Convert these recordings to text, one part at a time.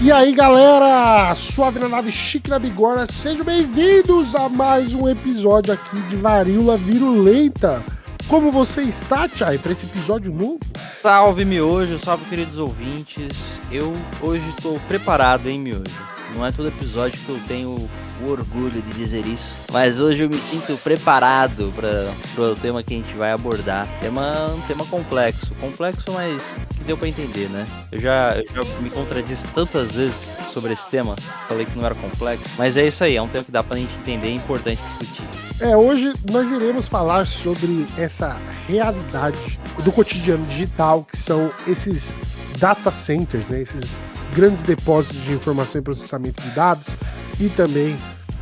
E aí galera, suave na nave, chique na bigorna, sejam bem-vindos a mais um episódio aqui de Varíola Virulenta. Como você está, Chay, para esse episódio novo? Salve Miojo, salve queridos ouvintes. Eu hoje estou preparado, hein, Miojo? Não é todo episódio que eu tenho o orgulho de dizer isso, mas hoje eu me sinto preparado para o tema que a gente vai abordar. Um tema complexo, mas que deu para entender, né? Eu já me contradisse tantas vezes sobre esse tema, falei que não era complexo, mas é isso aí, é um tema que dá pra gente entender e é importante discutir. Hoje nós iremos falar sobre essa realidade do cotidiano digital, que são esses data centers, né? Esses grandes depósitos de informação e processamento de dados e também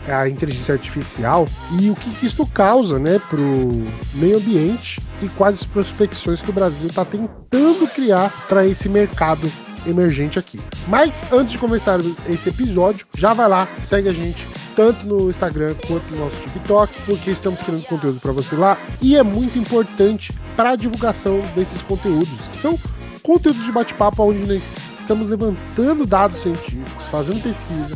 a inteligência artificial e o que isso causa, né, para o meio ambiente e quais as prospecções que o Brasil está tentando criar para esse mercado emergente aqui. Mas antes de começar esse episódio, já vai lá, segue a gente tanto no Instagram quanto no nosso TikTok, porque estamos criando conteúdo para você lá e é muito importante para a divulgação desses conteúdos, que são conteúdos de bate-papo onde nós estamos levantando dados científicos, fazendo pesquisa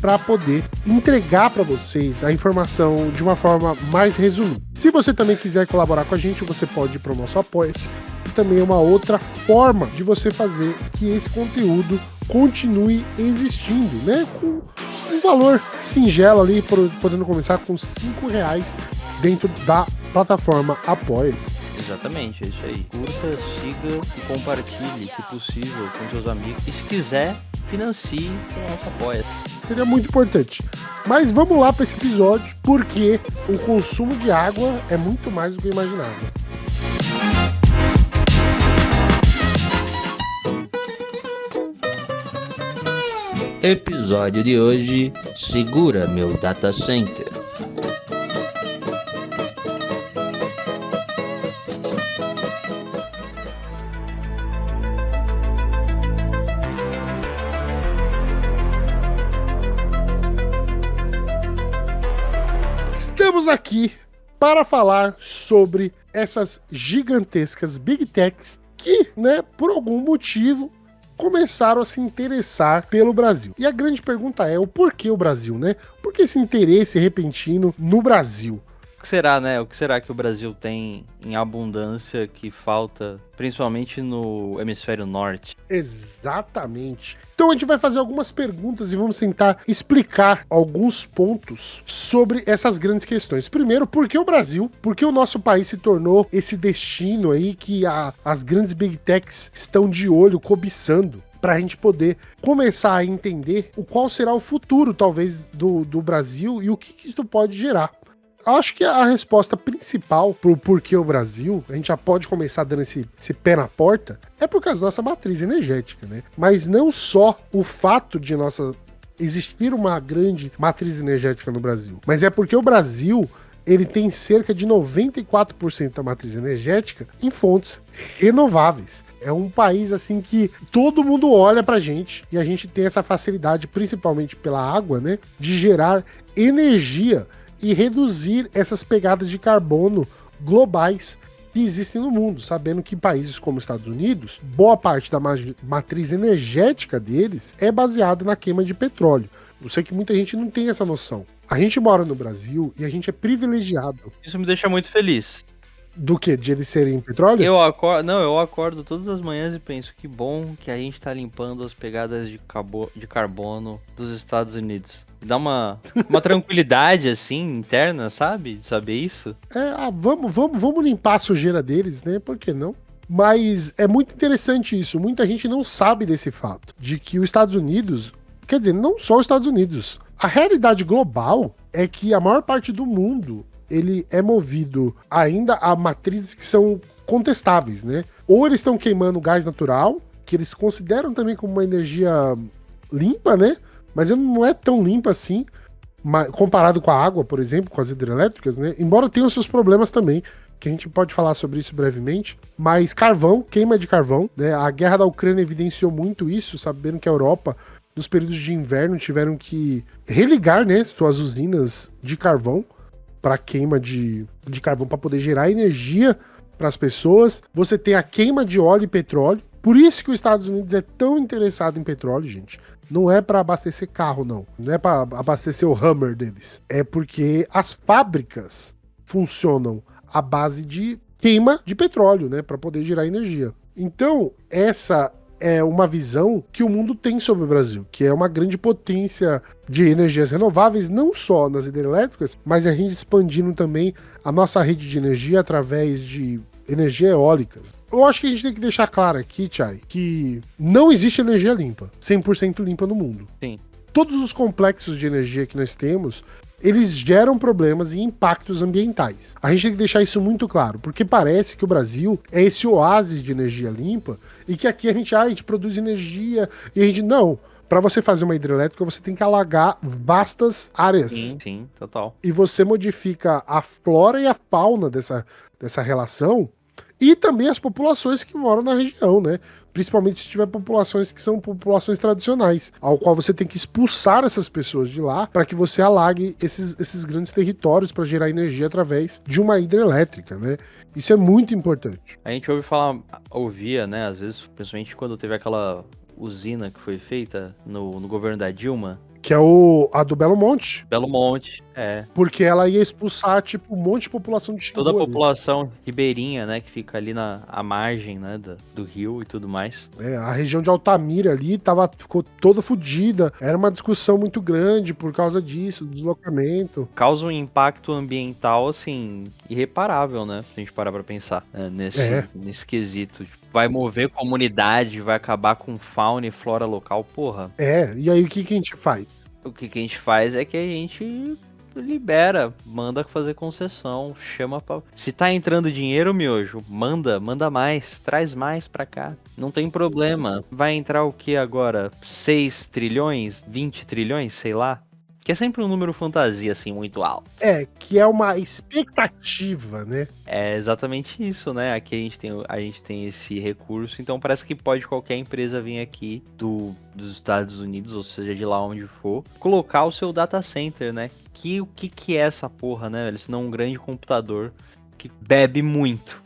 para poder entregar para vocês a informação de uma forma mais resumida. Se você também quiser colaborar com a gente, você pode ir para o nosso Apoia-se. E também é uma outra forma de você fazer que esse conteúdo continue existindo, né? Com um valor singelo ali, podendo começar com R$5 dentro da plataforma Apoia-se. Exatamente, é isso aí. Curta, siga e compartilhe, se possível, com seus amigos. E se quiser, financie o nosso Apoia-se. Seria muito importante. Mas vamos lá para esse episódio, porque o consumo de água é muito mais do que eu imaginava. Episódio de hoje: Segura meu data center. Estamos aqui para falar sobre essas gigantescas Big Techs que, né, por algum motivo, começaram a se interessar pelo Brasil. E a grande pergunta é o porquê o Brasil, né? Por que esse interesse repentino no Brasil? O que será, né? O que será que o Brasil tem em abundância que falta, principalmente no hemisfério norte? Exatamente. Então a gente vai fazer algumas perguntas e vamos tentar explicar alguns pontos sobre essas grandes questões. Primeiro, por que o Brasil? Por que o nosso país se tornou esse destino aí que as grandes Big Techs estão de olho, cobiçando? Para a gente poder começar a entender qual será o futuro, talvez, do Brasil e o que isso pode gerar. Acho que a resposta principal pro porquê o Brasil, a gente já pode começar dando esse pé na porta, é por causa da nossa matriz energética, né? Mas não só o fato de existir uma grande matriz energética no Brasil, mas é porque o Brasil, ele tem cerca de 94% da matriz energética em fontes renováveis. É um país assim que todo mundo olha pra gente e a gente tem essa facilidade, principalmente pela água, né, de gerar energia e reduzir essas pegadas de carbono globais que existem no mundo, sabendo que países como os Estados Unidos, boa parte da matriz energética deles é baseada na queima de petróleo. Eu sei que muita gente não tem essa noção. A gente mora no Brasil e a gente é privilegiado. Isso me deixa muito feliz. Do que? De eles serem petróleo? Eu acordo todas as manhãs e penso que bom que a gente tá limpando as pegadas de carbono dos Estados Unidos. Dá uma tranquilidade, assim, interna, sabe? De saber isso. Vamos limpar a sujeira deles, né? Por que não? Mas é muito interessante isso. Muita gente não sabe desse fato. De que os Estados Unidos, quer dizer, não só os Estados Unidos. A realidade global é que a maior parte do mundo ele é movido ainda a matrizes que são contestáveis, né? Ou eles estão queimando gás natural, que eles consideram também como uma energia limpa, né? Mas não é tão limpa assim, comparado com a água, por exemplo, com as hidrelétricas, né? Embora tenha os seus problemas também, que a gente pode falar sobre isso brevemente. Mas carvão, queima de carvão, né? A guerra da Ucrânia evidenciou muito isso, sabendo que a Europa, nos períodos de inverno, tiveram que religar, né, suas usinas de carvão para queima de carvão para poder gerar energia para as pessoas. Você tem a queima de óleo e petróleo, Por isso que os Estados Unidos é tão interessado em petróleo, gente. Não é para abastecer carro, não. Não é para abastecer o Hummer deles. É porque as fábricas funcionam à base de queima de petróleo, né? Para poder gerar energia. Então, essa é uma visão que o mundo tem sobre o Brasil, que é uma grande potência de energias renováveis, não só nas hidrelétricas, mas a gente expandindo também a nossa rede de energia através de energia eólicas. Eu acho que a gente tem que deixar claro aqui, Chay, que não existe energia limpa, 100% limpa no mundo. Sim. Todos os complexos de energia que nós temos, eles geram problemas e impactos ambientais. A gente tem que deixar isso muito claro, porque parece que o Brasil é esse oásis de energia limpa e que aqui a gente produz energia e a gente... Não, para você fazer uma hidrelétrica, você tem que alagar vastas áreas. Sim, total. E você modifica a flora e a fauna dessa relação e também as populações que moram na região, né? Principalmente se tiver populações que são populações tradicionais, ao qual você tem que expulsar essas pessoas de lá para que você alague esses grandes territórios para gerar energia através de uma hidrelétrica, né? Isso é muito importante. A gente ouvia, né, às vezes, principalmente quando teve aquela usina que foi feita no governo da Dilma. Que é a do Belo Monte. Belo Monte, é. Porque ela ia expulsar, tipo, um monte de população de Xingu. Toda a população ribeirinha, né, que fica ali à margem, né, do rio e tudo mais. A região de Altamira ali ficou toda fodida. Era uma discussão muito grande por causa disso, do deslocamento. Causa um impacto ambiental, assim, irreparável, né, se a gente parar pra pensar nesse quesito. Vai mover comunidade, vai acabar com fauna e flora local, porra. E aí o que a gente faz? O que a gente faz é que a gente libera, manda fazer concessão, chama pra... Se tá entrando dinheiro, miojo, manda mais, traz mais pra cá. Não tem problema. Vai entrar o que agora? 6 trilhões? 20 trilhões? Sei lá. Que é sempre um número fantasia, assim, muito alto. Que é uma expectativa, né? É exatamente isso, né? Aqui a gente tem esse recurso, então parece que pode qualquer empresa vir aqui dos Estados Unidos, ou seja, de lá onde for, colocar o seu data center, né? O que é essa porra, né, velho? Senão um grande computador que bebe muito.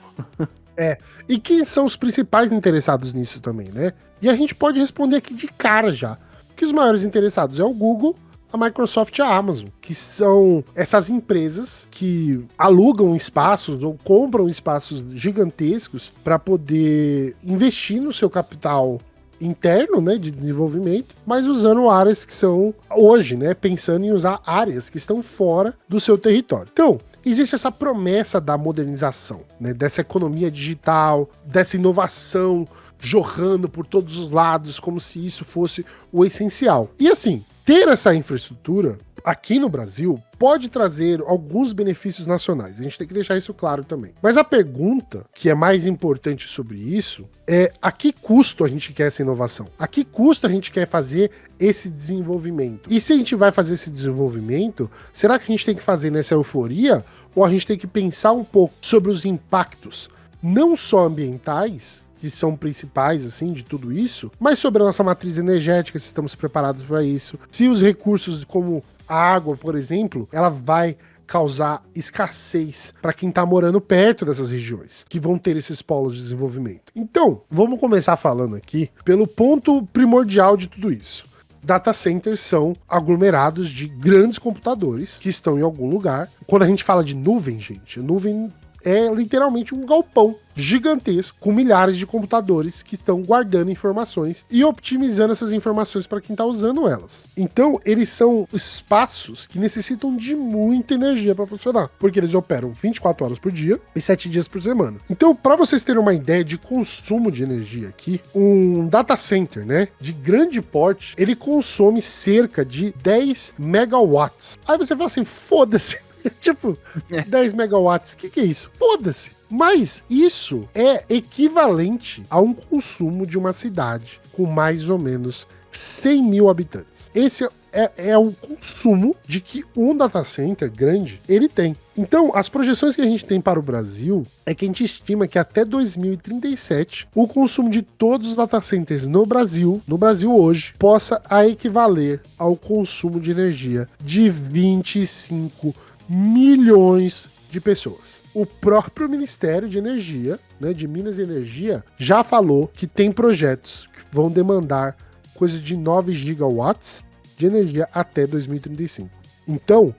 E quem são os principais interessados nisso também, né? E a gente pode responder aqui de cara já. Que os maiores interessados é o Google, a Microsoft e a Amazon, que são essas empresas que alugam espaços ou compram espaços gigantescos para poder investir no seu capital interno, né, de desenvolvimento, mas usando áreas que são hoje, né, pensando em usar áreas que estão fora do seu território. Então, existe essa promessa da modernização, né, dessa economia digital, dessa inovação jorrando por todos os lados, como se isso fosse o essencial. E assim, ter essa infraestrutura aqui no Brasil pode trazer alguns benefícios nacionais. A gente tem que deixar isso claro também. Mas a pergunta que é mais importante sobre isso é: a que custo a gente quer essa inovação? A que custo a gente quer fazer esse desenvolvimento? E se a gente vai fazer esse desenvolvimento, será que a gente tem que fazer nessa euforia ou a gente tem que pensar um pouco sobre os impactos, não só ambientais, que são principais, assim, de tudo isso, mas sobre a nossa matriz energética, se estamos preparados para isso, se os recursos como a água, por exemplo, ela vai causar escassez para quem está morando perto dessas regiões, que vão ter esses polos de desenvolvimento. Então, vamos começar falando aqui pelo ponto primordial de tudo isso. Data centers são aglomerados de grandes computadores que estão em algum lugar. Quando a gente fala de nuvem, gente, nuvem é literalmente um galpão gigantesco com milhares de computadores que estão guardando informações e otimizando essas informações para quem está usando elas. Então, eles são espaços que necessitam de muita energia para funcionar, porque eles operam 24 horas por dia e 7 dias por semana. Então, para vocês terem uma ideia de consumo de energia aqui, um data center, né, de grande porte, ele consome cerca de 10 megawatts. Aí você fala assim, foda-se. Tipo, 10 megawatts, o que é isso? Foda-se. Mas isso é equivalente a um consumo de uma cidade com mais ou menos 100 mil habitantes. Esse é o consumo de que um data center grande ele tem. Então, as projeções que a gente tem para o Brasil é que a gente estima que até 2037 o consumo de todos os data centers no Brasil hoje, possa equivaler ao consumo de energia de 25 milhões de pessoas. O próprio Ministério de Energia, né, de Minas e Energia, já falou que tem projetos que vão demandar coisa de 9 gigawatts de energia até 2035. Então,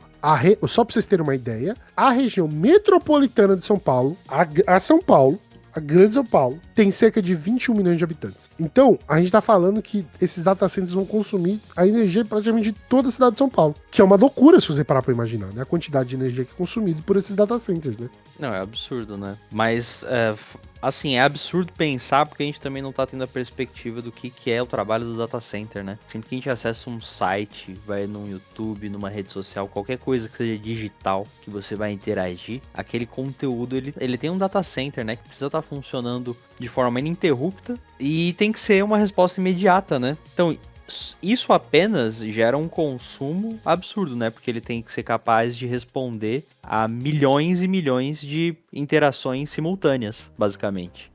só para vocês terem uma ideia, a região metropolitana de São Paulo, a São Paulo, a grande São Paulo, tem cerca de 21 milhões de habitantes. Então, a gente tá falando que esses data centers vão consumir a energia praticamente de toda a cidade de São Paulo. Que é uma loucura se você parar pra imaginar, né? A quantidade de energia que é consumida por esses data centers, né? Não, é absurdo, né? Mas, assim, é absurdo pensar porque a gente também não tá tendo a perspectiva do que é o trabalho do data center, né? Sempre que a gente acessa um site, vai no YouTube, numa rede social, qualquer coisa que seja digital, que você vai interagir, aquele conteúdo, ele tem um data center, né? Que precisa estar funcionando de forma ininterrupta e tem que ser uma resposta imediata, né? Então, isso apenas gera um consumo absurdo, né? Porque ele tem que ser capaz de responder a milhões e milhões de interações simultâneas, basicamente.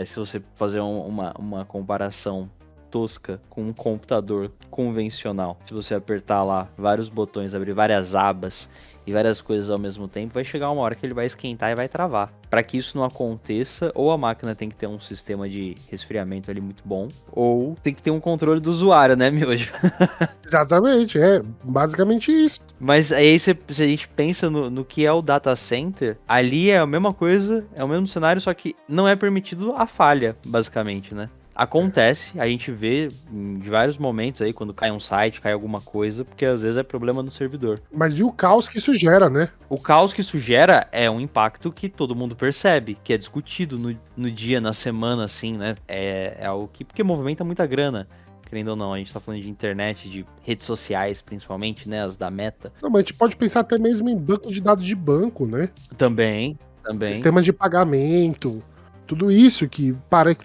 Se você fazer uma comparação tosca com um computador convencional, se você apertar lá vários botões, abrir várias abas e várias coisas ao mesmo tempo, vai chegar uma hora que ele vai esquentar e vai travar. Para que isso não aconteça, ou a máquina tem que ter um sistema de resfriamento ali muito bom, ou tem que ter um controle do usuário, né, Miojo? Exatamente, é basicamente isso. Mas aí se a gente pensa no que é o data center, ali é a mesma coisa, é o mesmo cenário, só que não é permitido a falha, basicamente, né? Acontece, a gente vê em vários momentos aí, quando cai um site, cai alguma coisa, porque às vezes é problema no servidor. Mas e o caos que isso gera, né? O caos que isso gera é um impacto que todo mundo percebe, que é discutido no dia, na semana, assim, né? É algo que, porque movimenta muita grana, querendo ou não, a gente tá falando de internet, de redes sociais, principalmente, né? As da Meta. Não, mas a gente pode pensar até mesmo em banco de dados de banco, né? Também. Sistemas de pagamento... Tudo isso que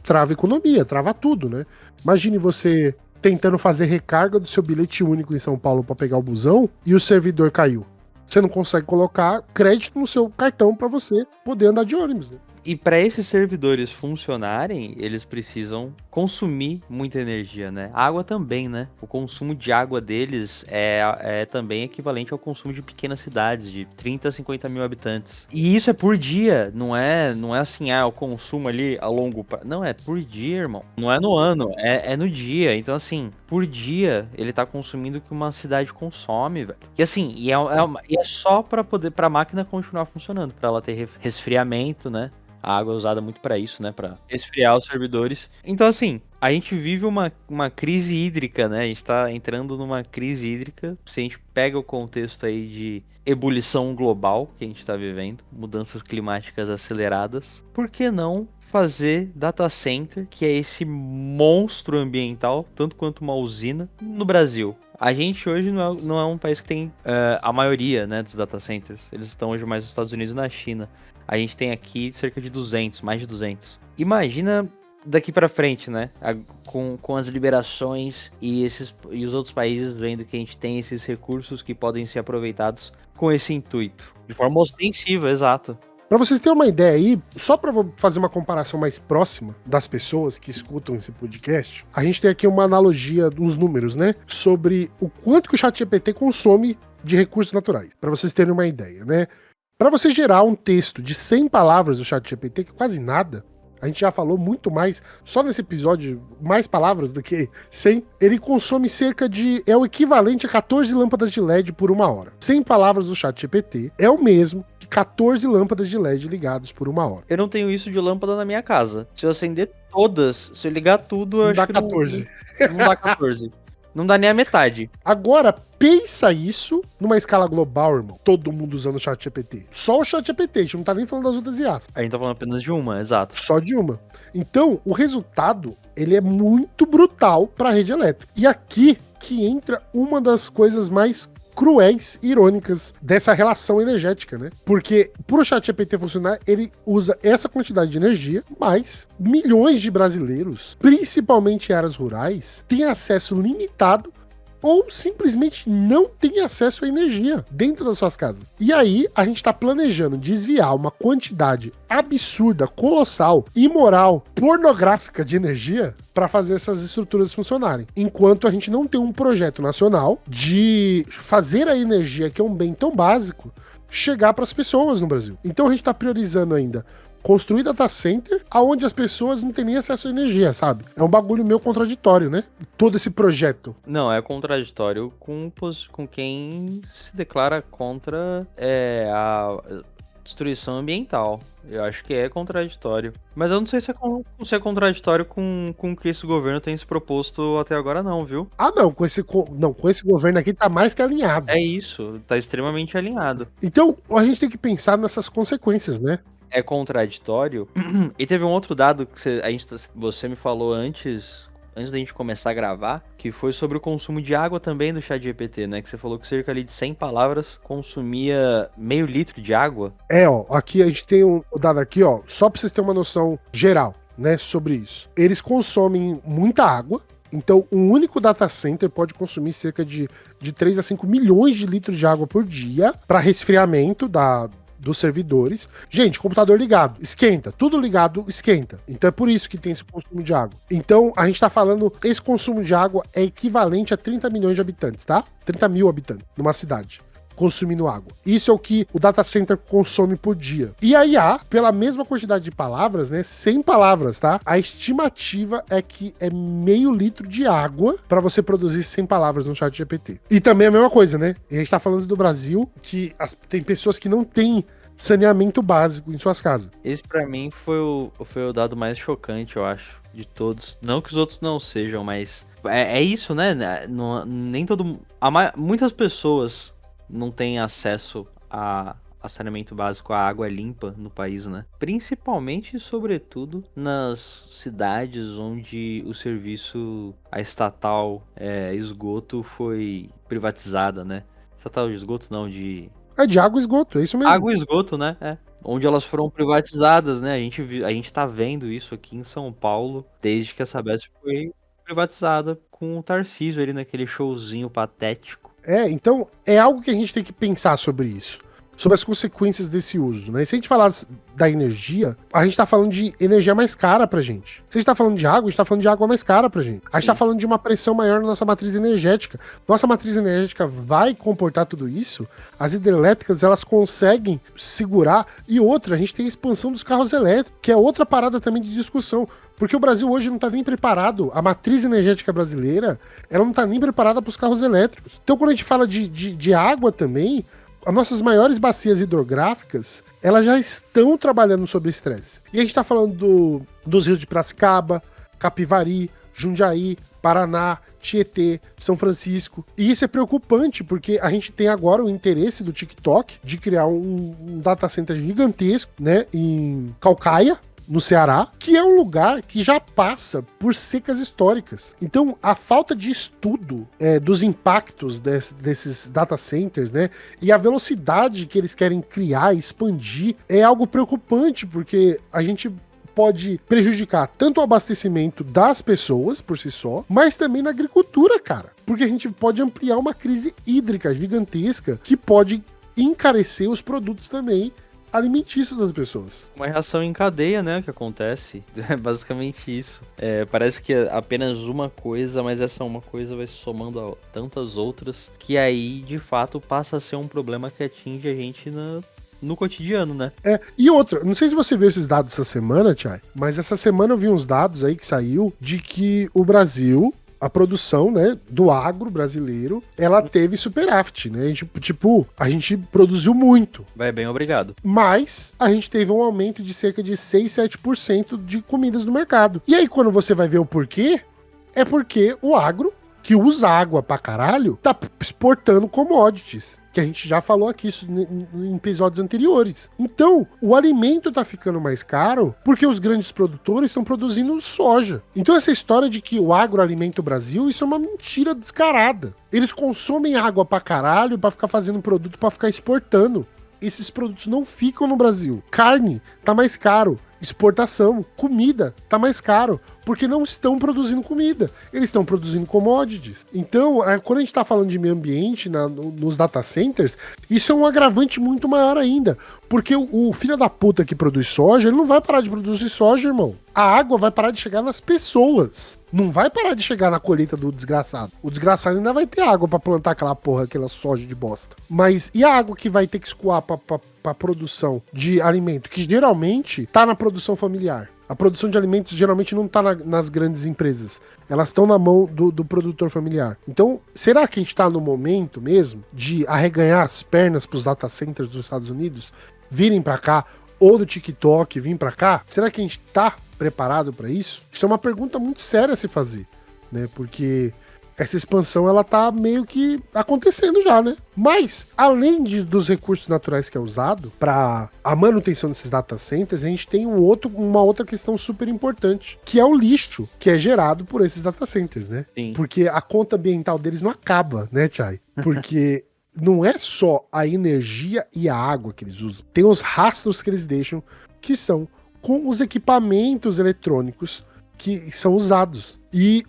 trava a economia, trava tudo, né? Imagine você tentando fazer recarga do seu bilhete único em São Paulo para pegar o busão e o servidor caiu. Você não consegue colocar crédito no seu cartão para você poder andar de ônibus, né? E para esses servidores funcionarem, eles precisam consumir muita energia, né? Água também, né? O consumo de água deles é também equivalente ao consumo de pequenas cidades, de 30 a 50 mil habitantes. E isso é por dia, não é assim, o consumo ali a longo prazo. Não, é por dia, irmão. Não é no ano, é no dia. Então, assim, por dia, ele tá consumindo o que uma cidade consome, velho. E assim, é só pra máquina continuar funcionando, pra ela ter resfriamento, né? A água é usada muito para isso, né? Para resfriar os servidores. Então, assim, a gente vive uma crise hídrica, né? A gente tá entrando numa crise hídrica. Se a gente pega o contexto aí de ebulição global que a gente tá vivendo, mudanças climáticas aceleradas, por que não fazer data center, que é esse monstro ambiental, tanto quanto uma usina, no Brasil? A gente hoje não é um país que tem a maioria, né, dos data centers. Eles estão hoje mais nos Estados Unidos e na China. A gente tem aqui cerca de 200, mais de 200. Imagina daqui pra frente, né? Com as liberações e os outros países vendo que a gente tem esses recursos que podem ser aproveitados com esse intuito. De forma ostensiva, exato. Pra vocês terem uma ideia aí, só pra fazer uma comparação mais próxima das pessoas que escutam esse podcast, a gente tem aqui uma analogia dos números, né? Sobre o quanto que o ChatGPT consome de recursos naturais. Pra vocês terem uma ideia, né? Para você gerar um texto de 100 palavras do ChatGPT, que é quase nada, a gente já falou muito mais, só nesse episódio, mais palavras do que 100, ele consome é o equivalente a 14 lâmpadas de LED por 1 hora. 100 palavras do ChatGPT é o mesmo que 14 lâmpadas de LED ligadas por 1 hora. Eu não tenho isso de lâmpada na minha casa. Se eu acender todas, se eu ligar tudo, eu acho que 14. Não dá 14. Não dá nem a metade. Agora, pensa isso numa escala global, irmão. Todo mundo usando o ChatGPT. Só o ChatGPT, a gente não tá nem falando das outras IAs. A gente tá falando apenas de uma, exato. Só de uma. Então, o resultado, ele é muito brutal pra rede elétrica. E aqui que entra uma das coisas mais cruéis e irônicas dessa relação energética, né? Porque pro ChatGPT funcionar, ele usa essa quantidade de energia, mas milhões de brasileiros, principalmente em áreas rurais, têm acesso limitado ou simplesmente não têm acesso à energia dentro das suas casas. E aí, a gente está planejando desviar uma quantidade absurda, colossal, imoral, pornográfica de energia para fazer essas estruturas funcionarem. Enquanto a gente não tem um projeto nacional de fazer a energia, que é um bem tão básico, chegar para as pessoas no Brasil. Então a gente está priorizando ainda construir data center aonde as pessoas não têm nem acesso à energia, sabe? É um bagulho meio contraditório, né? Todo esse projeto. Não, é contraditório com quem se declara contra a destruição ambiental. Eu acho que é contraditório. Mas eu não sei se é contraditório com o que esse governo tem se proposto até agora não, viu? Ah, não, com esse governo aqui tá mais que alinhado. É isso, tá extremamente alinhado. Então, a gente tem que pensar nessas consequências, né? É contraditório. E teve um outro dado que você me falou antes da gente começar a gravar, que foi sobre o consumo de água também do ChatGPT, né? Que você falou que cerca ali de 100 palavras consumia meio litro de água. Aqui a gente tem o dado aqui, só pra vocês terem uma noção geral, né, sobre isso. Eles consomem muita água, então um único data center pode consumir cerca de 3 a 5 milhões de litros de água por dia para resfriamento dos servidores. Gente, computador ligado, esquenta. Tudo ligado, esquenta. Então é por isso que tem esse consumo de água. Então a gente tá falando, esse consumo de água é equivalente a 30 milhões de habitantes, tá? 30 mil habitantes numa cidade consumindo água. Isso é o que o data center consome por dia. E a IA, pela mesma quantidade de palavras, né, 100 palavras, tá? A estimativa é que é meio litro de água para você produzir 100 palavras no ChatGPT. E também é a mesma coisa, né? E a gente tá falando do Brasil, que tem pessoas que não têm saneamento básico em suas casas. Esse pra mim foi o dado mais chocante, eu acho, de todos. Não que os outros não sejam, mas é isso, né? Nem todo... Muitas pessoas não têm acesso a saneamento básico, a água limpa no país, né? Principalmente e sobretudo nas cidades onde o serviço, a estatal esgoto foi privatizada, né? Estatal de esgoto não, É de água e esgoto, é isso mesmo. água e esgoto, né? Onde elas foram privatizadas, né? A gente tá vendo isso aqui em São Paulo desde que a Sabesp foi privatizada com o Tarcísio ali naquele showzinho patético. Então é algo que a gente tem que pensar sobre isso, sobre as consequências desse uso, né? Se a gente falar da energia, a gente tá falando de energia mais cara pra gente. Se a gente tá falando de água, a gente tá falando de água mais cara pra gente. A gente tá falando de uma pressão maior na nossa matriz energética. Nossa matriz energética vai comportar tudo isso. As hidrelétricas, elas conseguem segurar. E outra, a gente tem a expansão dos carros elétricos, que é outra parada também de discussão. Porque o Brasil hoje não tá nem preparado, a matriz energética brasileira, ela não tá nem preparada para os carros elétricos. Então quando a gente fala de água também, as nossas maiores bacias hidrográficas, elas já estão trabalhando sobre estresse. E a gente tá falando dos rios de Piracicaba, Capivari, Jundiaí, Paraná, Tietê, São Francisco. E isso é preocupante, porque a gente tem agora o interesse do TikTok de criar um data center gigantesco, né, em Caucaia, no Ceará, que é um lugar que já passa por secas históricas. Então, a falta de estudo dos impactos desses data centers, né, e a velocidade que eles querem criar e expandir é algo preocupante, porque a gente pode prejudicar tanto o abastecimento das pessoas por si só, mas também na agricultura, cara. Porque a gente pode ampliar uma crise hídrica gigantesca que pode encarecer os produtos também alimentícios das pessoas. Uma reação em cadeia, né, que acontece. É basicamente isso. Parece que é apenas uma coisa, mas essa uma coisa vai se somando a tantas outras, que aí, de fato, passa a ser um problema que atinge a gente no cotidiano, né? E outra, não sei se você viu esses dados essa semana, Tchai, mas essa semana eu vi uns dados aí que saiu de que o Brasil, a produção, né, do agro brasileiro, ela teve superávit, né? A gente produziu muito. Vai bem, obrigado. Mas a gente teve um aumento de cerca de 6, 7% de comidas no mercado. E aí, quando você vai ver o porquê, é porque o agro, que usa água pra caralho, tá exportando commodities. Que a gente já falou aqui isso em episódios anteriores. Então, o alimento tá ficando mais caro porque os grandes produtores estão produzindo soja. Então, essa história de que o agro alimenta o Brasil, isso é uma mentira descarada. Eles consomem água pra caralho pra ficar fazendo produto pra ficar exportando. Esses produtos não ficam no Brasil. Carne tá mais caro. Exportação, comida tá mais caro, porque não estão produzindo comida, eles estão produzindo commodities. Então, quando a gente tá falando de meio ambiente nos data centers, isso é um agravante muito maior ainda, Porque o filho da puta que produz soja, ele não vai parar de produzir soja, irmão. A água vai parar de chegar nas pessoas. Não vai parar de chegar na colheita do desgraçado. O desgraçado ainda vai ter água pra plantar aquela porra, aquela soja de bosta. Mas e a água que vai ter que escoar pra produção de alimento? Que geralmente tá na produção familiar. A produção de alimentos geralmente não tá nas grandes empresas. Elas estão na mão do produtor familiar. Então, será que a gente tá no momento mesmo de arreganhar as pernas pros data centers dos Estados Unidos virem pra cá, ou do TikTok vir pra cá? Será que a gente tá preparado pra isso? Isso é uma pergunta muito séria a se fazer, né? Porque essa expansão, ela tá meio que acontecendo já, né? Mas, além dos recursos naturais que é usado para a manutenção desses data centers, a gente tem uma outra questão super importante, que é o lixo que é gerado por esses data centers, né? Sim. Porque a conta ambiental deles não acaba, né, Chay? Porque não é só a energia e a água que eles usam. Tem os rastros que eles deixam, que são com os equipamentos eletrônicos que são usados. E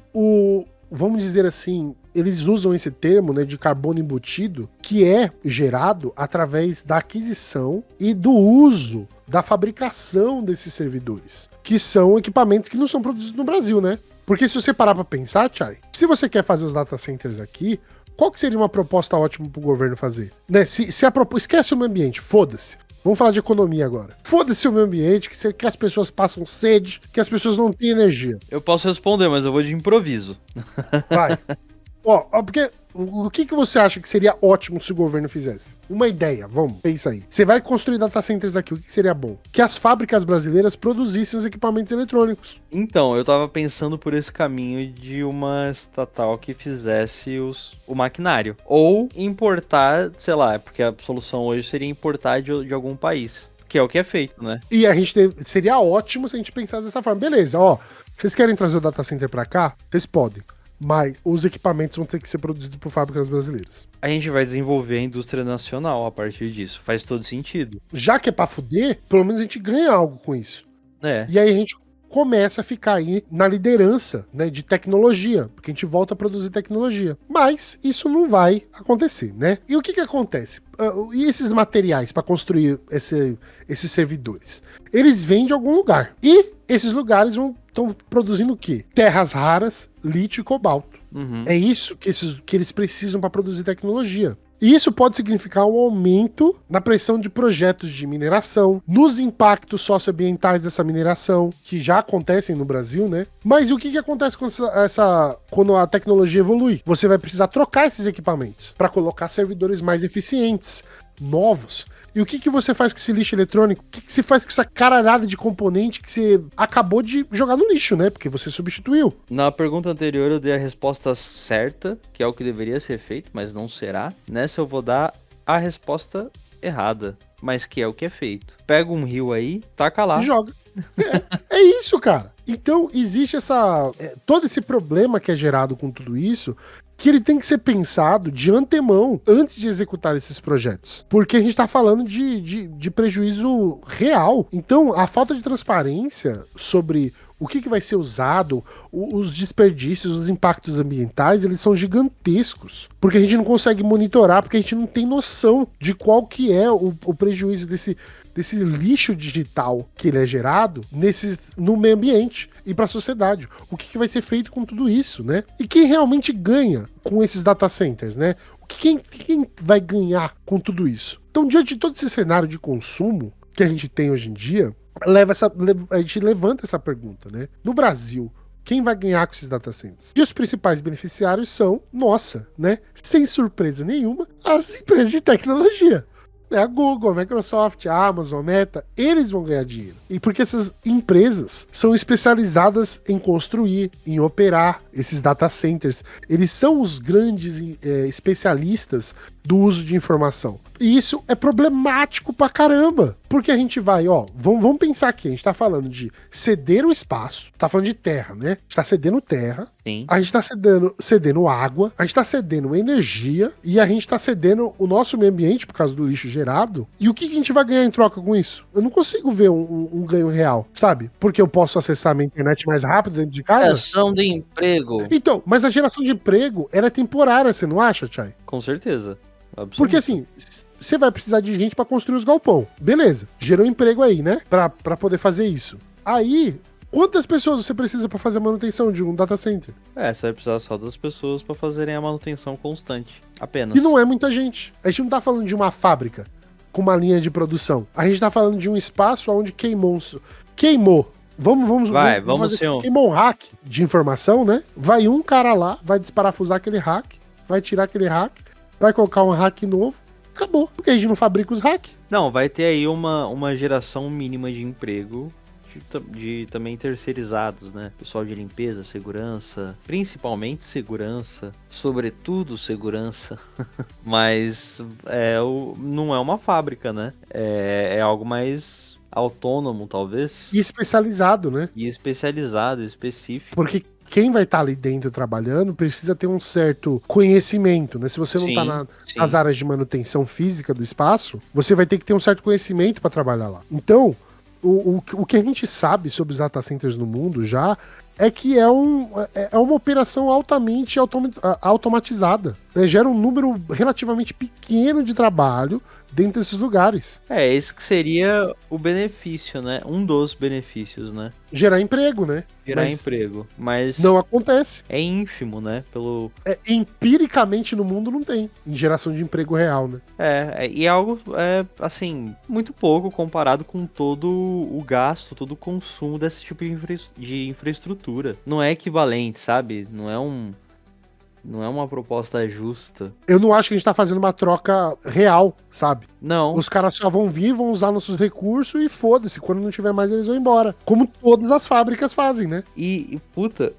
vamos dizer assim, eles usam esse termo, né, de carbono embutido, que é gerado através da aquisição e do uso da fabricação desses servidores, que são equipamentos que não são produzidos no Brasil, né? Porque se você parar pra pensar, Chay, se você quer fazer os data centers aqui, qual que seria uma proposta ótima pro governo fazer? Né? Esquece o meio ambiente, foda-se. Vamos falar de economia agora. Foda-se o meio ambiente, que as pessoas passam sede, que as pessoas não têm energia. Eu posso responder, mas eu vou de improviso. Vai. Ó, porque o que você acha que seria ótimo se o governo fizesse? Uma ideia, vamos, pensa aí. Você vai construir data centers aqui, o que seria bom? Que as fábricas brasileiras produzissem os equipamentos eletrônicos. Então, eu tava pensando por esse caminho de uma estatal que fizesse o maquinário. Ou importar, sei lá, porque a solução hoje seria importar de algum país. Que é o que é feito, né? E seria ótimo se a gente pensasse dessa forma. Beleza, ó, vocês querem trazer o data center pra cá? Vocês podem. Mas os equipamentos vão ter que ser produzidos por fábricas brasileiras. A gente vai desenvolver a indústria nacional a partir disso. Faz todo sentido. Já que é pra fuder, pelo menos a gente ganha algo com isso. É. E aí a gente começa a ficar aí na liderança, né, de tecnologia, porque a gente volta a produzir tecnologia. Mas isso não vai acontecer, né? E o que acontece? E esses materiais para construir esses servidores? Eles vêm de algum lugar. E esses lugares estão produzindo o quê? Terras raras, lítio e cobalto. Uhum. É isso que eles precisam para produzir tecnologia. E isso pode significar um aumento na pressão de projetos de mineração, nos impactos socioambientais dessa mineração, que já acontecem no Brasil, né? Mas o que acontece quando a tecnologia evolui? Você vai precisar trocar esses equipamentos para colocar servidores mais eficientes, novos. E o que você faz com esse lixo eletrônico? O que você faz com essa caralhada de componente que você acabou de jogar no lixo, né? Porque você substituiu. Na pergunta anterior eu dei a resposta certa, que é o que deveria ser feito, mas não será. Nessa eu vou dar a resposta errada, mas que é o que é feito. Pega um rio aí, taca lá. E joga. É isso, cara. Então, existe todo esse problema que é gerado com tudo isso, que ele tem que ser pensado de antemão antes de executar esses projetos. Porque a gente tá falando de prejuízo real. Então, a falta de transparência sobre o que vai ser usado, os desperdícios, os impactos ambientais, eles são gigantescos. Porque a gente não consegue monitorar, porque a gente não tem noção de qual que é o prejuízo desse lixo digital que ele é gerado no meio ambiente e para a sociedade. O que vai ser feito com tudo isso, né? E quem realmente ganha com esses data centers, né? Quem vai ganhar com tudo isso? Então, diante de todo esse cenário de consumo que a gente tem hoje em dia, a gente levanta essa pergunta, né? No Brasil, quem vai ganhar com esses data centers? E os principais beneficiários são, né? Sem surpresa nenhuma, as empresas de tecnologia. A Google, a Microsoft, a Amazon, a Meta, eles vão ganhar dinheiro. E porque essas empresas são especializadas em construir, em operar esses data centers. Eles são os grandes especialistas do uso de informação. E isso é problemático pra caramba. Porque a gente vai, vamos pensar aqui, a gente tá falando de ceder o espaço, tá falando de terra, né? A gente tá cedendo terra, Sim. A gente tá cedendo água, a gente tá cedendo energia e a gente tá cedendo o nosso meio ambiente por causa do lixo gerado. E o que a gente vai ganhar em troca com isso? Eu não consigo ver um ganho real, sabe? Porque eu posso acessar a minha internet mais rápido dentro de casa. Geração de emprego. Então, mas a geração de emprego, ela é temporária, você não acha, Chay? Com certeza. absoluta. Porque assim, você vai precisar de gente pra construir os galpão. Beleza, gerou emprego aí, né? Pra poder fazer isso. Aí, quantas pessoas você precisa pra fazer a manutenção de um data center? Você vai precisar só das pessoas pra fazerem a manutenção constante. Apenas. E não é muita gente. A gente não tá falando de uma fábrica com uma linha de produção. A gente tá falando de um espaço onde queimou. Vamos fazer, ser um. queimou um hack de informação, né? Vai um cara lá, vai desparafusar aquele hack, vai tirar aquele hack, vai colocar um hack novo, acabou. Porque a gente não fabrica os hacks. Não, vai ter aí uma geração mínima de emprego de também terceirizados, né? Pessoal de limpeza, segurança, principalmente segurança, sobretudo segurança. Mas não é uma fábrica, né? É algo mais autônomo, talvez. E especializado, né? E especializado, específico. Porque quem vai estar ali dentro trabalhando precisa ter um certo conhecimento, né? Se você não tá nas áreas de manutenção física do espaço, você vai ter que ter um certo conhecimento para trabalhar lá. Então, o que a gente sabe sobre os data centers no mundo já é que é uma operação altamente automatizada, né? Gera um número relativamente pequeno de trabalho dentro desses lugares. Esse que seria o benefício, né? Um dos benefícios, né? Gerar emprego, né? Emprego, mas não acontece. É ínfimo, né? Empiricamente no mundo não tem, em geração de emprego real, né? E é algo, assim, muito pouco comparado com todo o gasto, todo o consumo desse tipo de infraestrutura. Não é equivalente, sabe? Não é uma proposta justa. Eu não acho que a gente tá fazendo uma troca real, sabe? Não. Os caras só vão vir, vão usar nossos recursos e foda-se. Quando não tiver mais, eles vão embora. Como todas as fábricas fazem, né? Puta,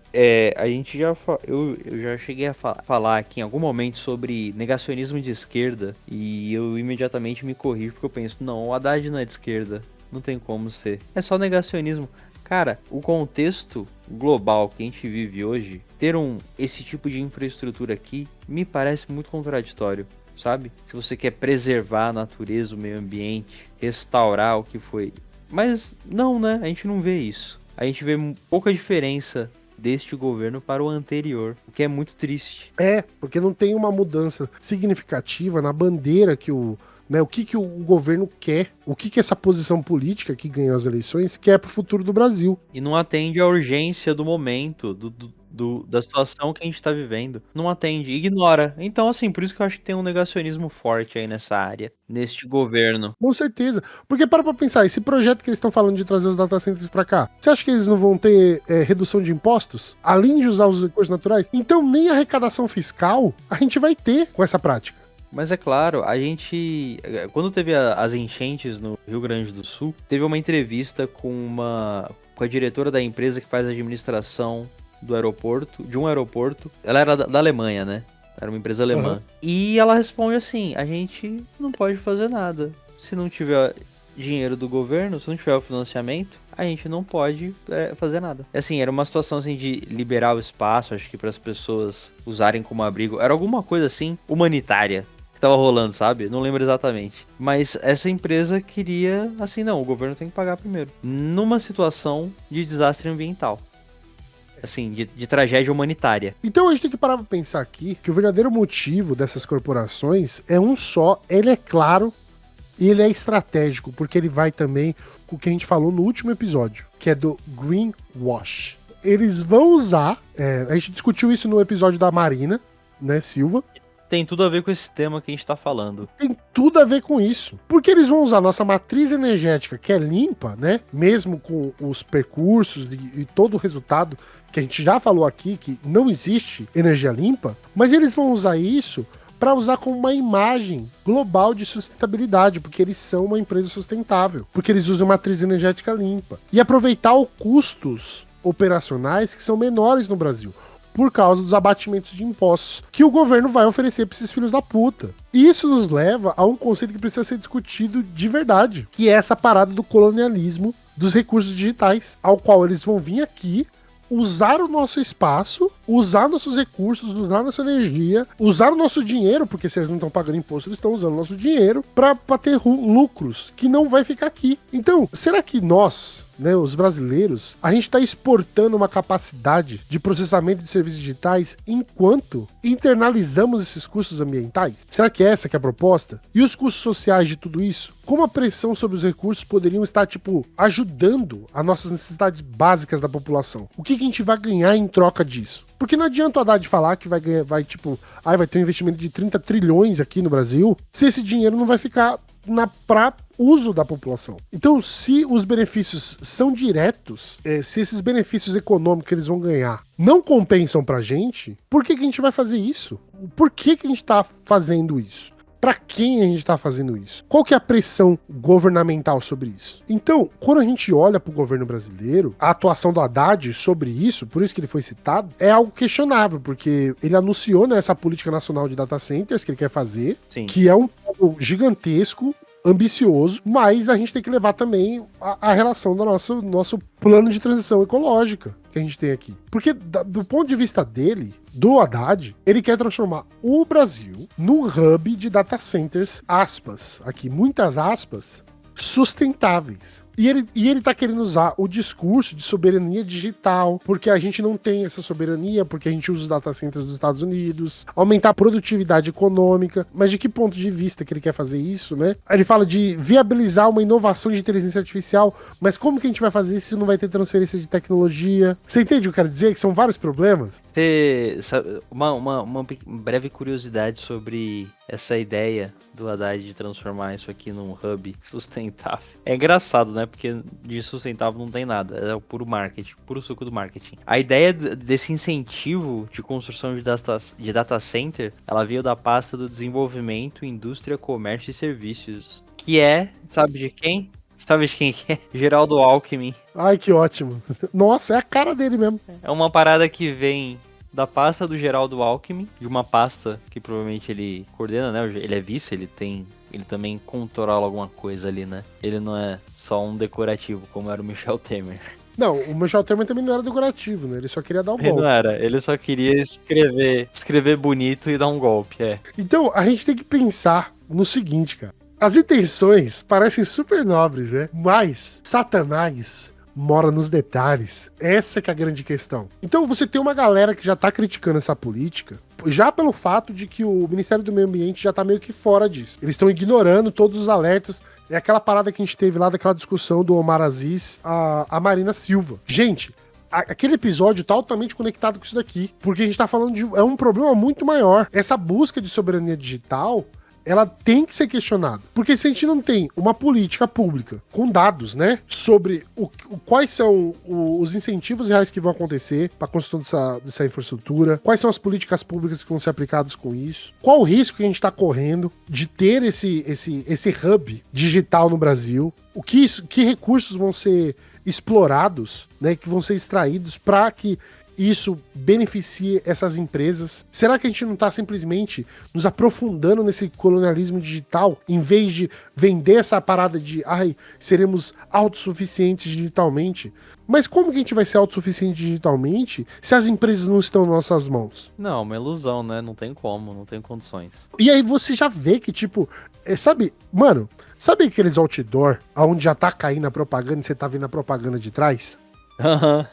a gente eu já cheguei a falar aqui em algum momento sobre negacionismo de esquerda e eu imediatamente me corrijo porque eu penso, não, o Haddad não é de esquerda. Não tem como ser. É só negacionismo. Cara, o contexto global que a gente vive hoje, ter esse tipo de infraestrutura aqui, me parece muito contraditório, sabe? Se você quer preservar a natureza, o meio ambiente, restaurar o que foi. Mas não, né? A gente não vê isso. A gente vê pouca diferença deste governo para o anterior, o que é muito triste. Porque não tem uma mudança significativa na bandeira que o que o governo quer, o que essa posição política que ganhou as eleições quer pro futuro do Brasil. E não atende à urgência do momento, da situação que a gente tá vivendo. Não atende, ignora. Então, assim, por isso que eu acho que tem um negacionismo forte aí nessa área, neste governo. Com certeza. Porque para pra pensar, esse projeto que eles estão falando de trazer os data centers pra cá, você acha que eles não vão ter redução de impostos? Além de usar os recursos naturais? Então, nem arrecadação fiscal a gente vai ter com essa prática. Mas é claro, a gente... Quando teve as enchentes no Rio Grande do Sul, teve uma entrevista com a diretora da empresa que faz a administração do aeroporto, de um aeroporto. Ela era da Alemanha, né? Era uma empresa alemã. Uhum. E ela responde assim, a gente não pode fazer nada. Se não tiver dinheiro do governo, se não tiver o financiamento, a gente não pode fazer nada. Assim, era uma situação assim de liberar o espaço, acho que para as pessoas usarem como abrigo. Era alguma coisa assim, humanitária. Tava rolando, sabe? Não lembro exatamente. Mas essa empresa queria, assim, não, o governo tem que pagar primeiro. Numa situação de desastre ambiental. Assim, de tragédia humanitária. Então a gente tem que parar pra pensar aqui que o verdadeiro motivo dessas corporações é um só. Ele é claro e ele é estratégico, porque ele vai também com o que a gente falou no último episódio, que é do greenwash. Eles vão usar, a gente discutiu isso no episódio da Marina, né, Silva? Tem tudo a ver com esse tema que a gente tá falando. Tem tudo a ver com isso. Porque eles vão usar nossa matriz energética, que é limpa, né? Mesmo com os percursos e todo o resultado que a gente já falou aqui, que não existe energia limpa, mas eles vão usar isso para usar como uma imagem global de sustentabilidade, porque eles são uma empresa sustentável, porque eles usam matriz energética limpa. E aproveitar os custos operacionais que são menores no Brasil, por causa dos abatimentos de impostos que o governo vai oferecer para esses filhos da puta. E isso nos leva a um conceito que precisa ser discutido de verdade, que é essa parada do colonialismo dos recursos digitais, ao qual eles vão vir aqui, usar o nosso espaço, usar nossos recursos, usar nossa energia, usar o nosso dinheiro, porque se eles não estão pagando imposto, eles estão usando o nosso dinheiro para ter lucros que não vai ficar aqui. Então, será que nós né, os brasileiros, a gente está exportando uma capacidade de processamento de serviços digitais enquanto internalizamos esses custos ambientais? Será que essa que é a proposta? E os custos sociais de tudo isso? Como a pressão sobre os recursos poderiam estar, ajudando as nossas necessidades básicas da população? O que a gente vai ganhar em troca disso? Porque não adianta o Haddad falar que vai ter um investimento de 30 trilhões aqui no Brasil, se esse dinheiro não vai ficar para uso da população. Então, se os benefícios são diretos, se esses benefícios econômicos que eles vão ganhar não compensam pra gente, por que a gente vai fazer isso? Por que a gente tá fazendo isso? Para quem a gente está fazendo isso? Qual que é a pressão governamental sobre isso? Então, quando a gente olha para o governo brasileiro, a atuação do Haddad sobre isso, por isso que ele foi citado, é algo questionável, porque ele anunciou, né, essa política nacional de data centers que ele quer fazer, Sim. que é um plano gigantesco, ambicioso, mas a gente tem que levar também a relação do nosso plano de transição ecológica que a gente tem aqui. Porque do ponto de vista dele, do Haddad, ele quer transformar o Brasil num hub de data centers, aspas, aqui, muitas aspas, sustentáveis. E ele tá querendo usar o discurso de soberania digital, porque a gente não tem essa soberania, porque a gente usa os data centers dos Estados Unidos, aumentar a produtividade econômica, mas de que ponto de vista que ele quer fazer isso, né? Ele fala de viabilizar uma inovação de inteligência artificial, mas como que a gente vai fazer isso se não vai ter transferência de tecnologia? Você entende o que eu quero dizer? Que são vários problemas? Uma breve curiosidade sobre essa ideia do Haddad de transformar isso aqui num hub sustentável. É engraçado, né? Porque de sustentável não tem nada. É o puro marketing, puro suco do marketing. A ideia desse incentivo de construção de data center, ela veio da pasta do desenvolvimento, indústria, comércio e serviços. Que é, sabe de quem? Sabe de quem que é? Geraldo Alckmin. Ai, que ótimo. Nossa, é a cara dele mesmo. É uma parada que vem da pasta do Geraldo Alckmin, de uma pasta que provavelmente ele coordena, né? Ele é vice, ele também controla alguma coisa ali, né? Ele não é só um decorativo, como era o Michel Temer. Não, o Michel Temer também não era decorativo, né? Ele só queria dar um Ele golpe. não era, ele só queria escrever bonito e dar um golpe, é. Então, a gente tem que pensar no seguinte, cara. As intenções parecem super nobres, né? Mas Satanás mora nos detalhes. Essa que é a grande questão. Então você tem uma galera que já tá criticando essa política, já pelo fato de que o Ministério do Meio Ambiente já tá meio que fora disso. Eles estão ignorando todos os alertas. É aquela parada que a gente teve lá daquela discussão do Omar Aziz a Marina Silva. Gente, aquele episódio tá altamente conectado com isso daqui, porque a gente tá falando de um problema muito maior. Essa busca de soberania digital, ela tem que ser questionada. Porque se a gente não tem uma política pública com dados, né, sobre quais são os incentivos reais que vão acontecer para a construção dessa infraestrutura, quais são as políticas públicas que vão ser aplicadas com isso, qual o risco que a gente está correndo de ter esse hub digital no Brasil, que recursos vão ser explorados, né, que vão ser extraídos para que isso beneficia essas empresas? Será que a gente não está simplesmente nos aprofundando nesse colonialismo digital, em vez de vender essa parada de seremos autossuficientes digitalmente? Mas como que a gente vai ser autossuficiente digitalmente se as empresas não estão nas nossas mãos? Não, uma ilusão, né? Não tem como, não tem condições. E aí você já vê que, sabe aqueles outdoor onde já tá caindo a propaganda e você tá vendo a propaganda de trás? Aham.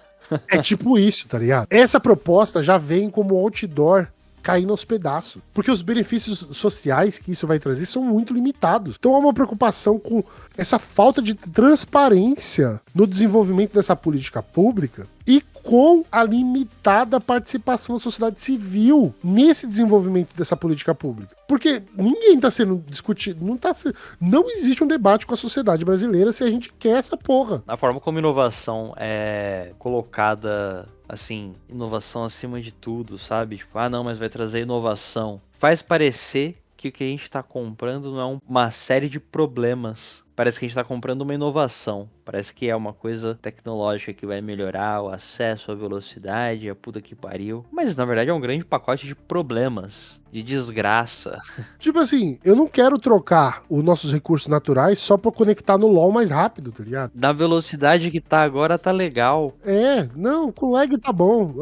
É tipo isso, tá ligado? Essa proposta já vem como outdoor caindo aos pedaços. Porque os benefícios sociais que isso vai trazer são muito limitados. Então há uma preocupação com essa falta de transparência no desenvolvimento dessa política pública e com a limitada participação da sociedade civil nesse desenvolvimento dessa política pública. Porque ninguém está sendo discutido, não existe um debate com a sociedade brasileira se a gente quer essa porra. A forma como inovação é colocada, assim, inovação acima de tudo, sabe? Tipo, não, mas vai trazer inovação. Faz parecer que o que a gente está comprando não é uma série de problemas. Parece que a gente está comprando uma inovação. Parece que é uma coisa tecnológica que vai melhorar o acesso, a velocidade, a puta que pariu. Mas na verdade é um grande pacote de problemas, de desgraça. Tipo assim, eu não quero trocar os nossos recursos naturais só pra conectar no LoL mais rápido, tá ligado? Na velocidade que tá agora tá legal. Não, com lag tá bom,